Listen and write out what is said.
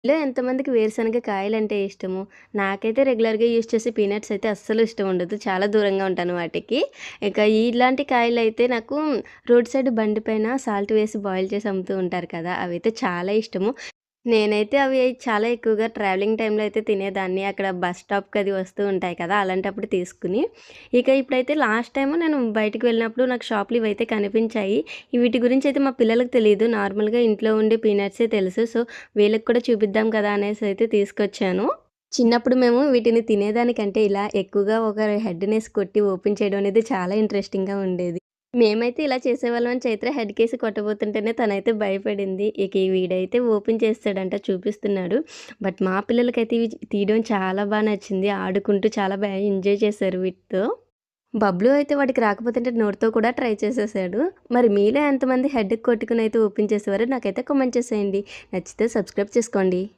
మీలో ఎంతమందికి వేరుశనగ కాయలంటే ఇష్టము? నాకైతే రెగ్యులర్‌గా యూజ్ చేసే పీనట్స్ అయితే అస్సలు ఇష్టం ఉండదు. చాలా దూరంగా ఉంటాను వాటికి. ఇక ఇలాంటి కాయలైతే నాకు రోడ్ సైడ్ బండి పైన సాల్ట్ వేసి బాయిల్ చేసి అమ్ముతూ ఉంటారు కదా! అవైతే చాలా ఇష్టము. నేనైతే అవి చాలా ఎక్కువగా ట్రావెలింగ్ టైమ్‌లో అయితే తినేదాన్ని. అక్కడ బస్ స్టాప్‌కి అది వస్తూ ఉంటాయి కదా! అలాంటప్పుడు తీసుకొని, ఇక ఇప్పుడైతే లాస్ట్ టైము నేను బయటికి వెళ్ళినప్పుడు నాకు షాప్‌లో ఇవైతే కనిపించాయి. వీటి గురించయితే మా పిల్లలకి తెలీదు. నార్మల్‌గా ఇంట్లో ఉండే పీనట్సే తెలుసు. సో, వీళ్ళకి కూడా చూపిద్దాం కదా! అనేసయితే తీసుకొచ్చాను. చిన్నప్పుడు మేము వీటిని తినేదానికంటే ఇలా ఎక్కువగా ఒకరి హెడ్‌నేసి కొట్టి ఓపెన్ చేయడం అనేది చాలా ఇంట్రెస్టింగ్‌గా ఉండేది. మేమైతే ఇలా చేసేవాళ్ళం అని చైత్ర హెడ్‌కేసి కొట్టబోతుంటేనే తనైతే భయపడింది. ఇక ఈ వీడైతే ఓపెన్ చేస్తాడంట చూపిస్తున్నాడు. బట్ మా పిల్లలకైతే ఇవి తీయడం చాలా నచ్చింది. ఆడుకుంటూ చాలా ఎంజాయ్ చేశారు వీటితో. బబ్లు అయితే వాడికి రాకపోతుంటే నోటితో కూడా ట్రై చేసేసాడు. మరి మీలో ఎంతమంది హెడ్‌కి కొట్టుకొనైతే ఓపెన్ చేసేవారో నాకైతే కామెంట్ చేసేయండి. నచ్చితే సబ్స్క్రైబ్ చేసుకోండి.